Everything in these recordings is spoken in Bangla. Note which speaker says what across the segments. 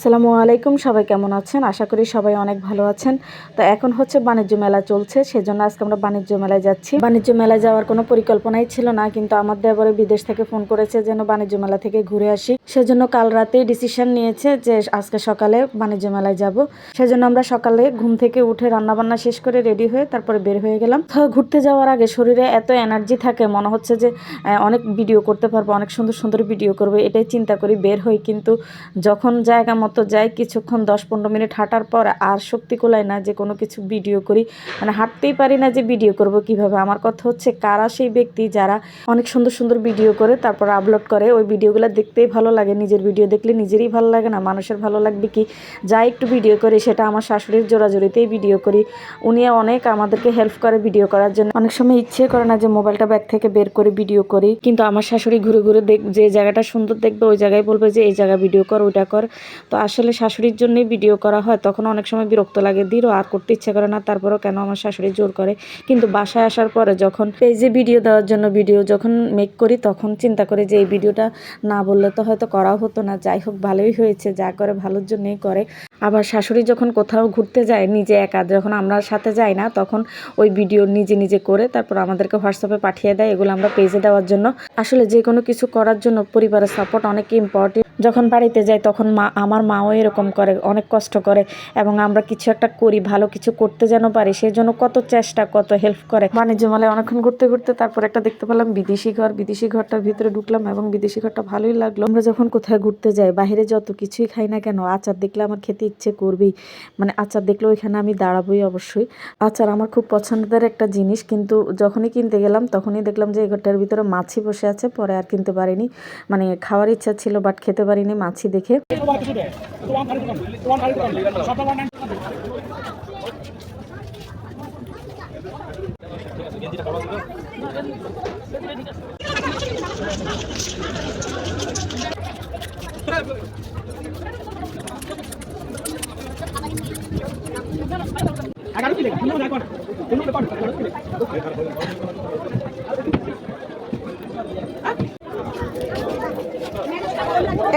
Speaker 1: আসসালামু আলাইকুম, সবাই কেমন আছেন? আশা করি সবাই অনেক ভালো আছেন। তো এখন হচ্ছে বাণিজ্য মেলা চলছে, সেজন্য আজকে আমরা বাণিজ্য মেলায় যাচ্ছি। বাণিজ্য মেলায় যাওয়ার কোনো পরিকল্পনাই ছিল না, কিন্তু আমার দেবরে বিদেশ থেকে ফোন করেছে যেন বাণিজ্য মেলা থেকে ঘুরে আসি। সেজন্য কাল রাতেই ডিসিশন নিয়েছে যে আজকে সকালে বাণিজ্য মেলায় যাব। সেজন্য আমরা সকালে ঘুম থেকে উঠে রান্নাবান্না শেষ করে রেডি হয়ে তারপরে বের হয়ে গেলাম। তো ঘুরতে যাওয়ার আগে শরীরে এত এনার্জি থাকে, মনে হচ্ছে যে অনেক ভিডিও করতে পারবো, অনেক সুন্দর সুন্দর ভিডিও করবো, এটাই চিন্তা করি বের হই। কিন্তু যখন জায়গা মতো যাই, কিছুক্ষণ 10-15 মিনিট হাঁটার পর আর শক্তি কোলায় না যে কোনো কিছু ভিডিও করি। মানে হাঁটতেই পারি না যে ভিডিও করব কিভাবে। আমার কথা হচ্ছে, কারা সেই ব্যক্তি যারা অনেক সুন্দর সুন্দর ভিডিও করে তারপর আপলোড করে, ওই ভিডিওগুলো দেখতেই ভালো লাগে। নিজের ভিডিও দেখলে নিজেরই ভালো লাগে না, মানুষের ভালো লাগবে কি? যা একটু ভিডিও করি সেটা আমার শাশুড়ির জোরাজোরিতেই ভিডিও করি। উনি অনেক আমাদেরকে হেল্প করে ভিডিও করার জন্য। অনেক সময় ইচ্ছে করে না যে মোবাইলটা ব্যাগ থেকে বের করে ভিডিও করি, কিন্তু আমার শাশুড়ি ঘুরে ঘুরে যে জায়গাটা সুন্দর দেখবে ওই জায়গায় বলবে যে এই জায়গা ভিডিও কর, ওইটা কর। তো আসলে শাশুড়ির জন্যই ভিডিও করা হয়, তখন অনেক সময় বিরক্ত লাগে, দিরও আর করতে ইচ্ছে করে না। তারপরেও কেন আমার শাশুড়ি জোর করে। কিন্তু বাসায় আসার পরে যখন পেজে ভিডিও দেওয়ার জন্য ভিডিও যখন মেক করি, তখন চিন্তা করি যে এই ভিডিওটা না বললে তো হয়তো করাও হতো না। যাই হোক, ভালোই হয়েছে, যা করে ভালোর জন্যই করে। আবার শাশুড়ি যখন কোথাও ঘুরতে যায় নিজে একা, যখন আমরা সাথে যাই না, তখন ওই ভিডিও নিজে নিজে করে তারপর আমাদেরকে হোয়াটসঅ্যাপে পাঠিয়ে দেয়, এগুলো আমরা পেজে দেওয়ার জন্য। আসলে যে কোনো কিছু করার জন্য পরিবারের সাপোর্ট অনেক ইম্পর্টেন্ট। যখন বাড়িতে যাই তখন আমার মাও এরকম করে, অনেক কষ্ট করে, এবং আমরা কিছু একটা করি, ভালো কিছু করতে যেন পারি, সেই জন্য কত চেষ্টা, কত হেল্প করে। বাণিজ্য মেলায় অনেকক্ষণ ঘুরতে ঘুরতে তারপর একটা দেখতে পেলাম বিদেশি ঘর। বিদেশি ঘরটার ভিতরে ঢুকলাম এবং বিদেশি ঘরটা ভালোই লাগলো। আমরা যখন কোথায় ঘুরতে যাই, বাইরে যত কিছুই খাই না কেন, আচার দেখলে আমার খেতে ইচ্ছে করবেই। মানে আচার দেখলে ওইখানে আমি দাঁড়াবোই অবশ্যই। আচার আমার খুব পছন্দের একটা জিনিস, কিন্তু যখনই কিনতে গেলাম তখনই দেখলাম যে এই ঘরটার ভিতরে মাছি বসে আছে। পরে আর কিনতে পারিনি, মানে খাওয়ার ইচ্ছা ছিল বাট খেতে পারিনি মাছি দেখে।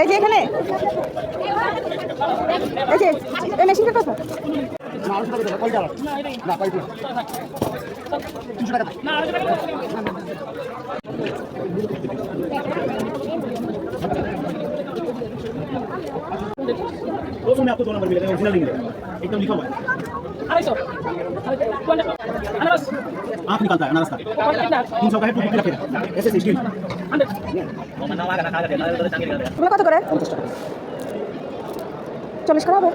Speaker 1: এই যে এখানে এই যে এই মেশিনটা কত?
Speaker 2: उसमें आपको 2 नंबर मिलेगा, ओरिजिनल नहीं मिलेगा, एकदम लिखा हुआ है। 250 आँख निकालता है अनारस का। 300 का है, 250 रखेगा ऐसे स्टील।
Speaker 1: তোমরা কত করে? 40 করে হবে।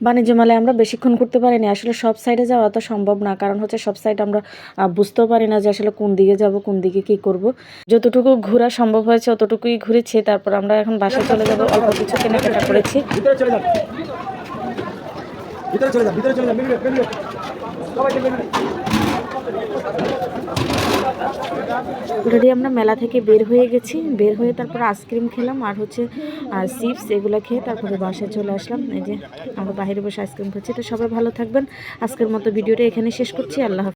Speaker 1: বাণিজ্য মেলায় আমরা বেশিক্ষণ ঘুরতে পারিনি। আসলে সব সাইডে যাওয়া তো সম্ভব না, কারণ হচ্ছে সব সাইড আমরা বুঝতেও পারি না যে আসলে কোন দিকে যাব, কোন দিকে কি করব। যতটুকু ঘোরা সম্ভব হয়েছে অতটুকুই ঘুরেছি। তারপর আমরা এখন বাসায় চলে যাব। অল্প কিছু কেনাকাটা করেছি।
Speaker 2: ভিতরে চলে যান, ভিতরে চলে যান, ভিতরে চলে যান, সবাই চলে যান।
Speaker 1: অলরেডি আমরা মেলা থেকে বের হয়ে গেছি। বের হয়ে তারপর আইসক্রিম খেলাম আর হচ্ছে চিপস, এগুলো খেয়ে তারপরে বাসায় চলে আসলাম। এই যে আমরা বাইরে বসে আইসক্রিম খাচ্ছি। তো সবাই ভালো থাকবেন। আজকের মতো ভিডিওটা এখানে শেষ করছি। আল্লাহ হাফেজ।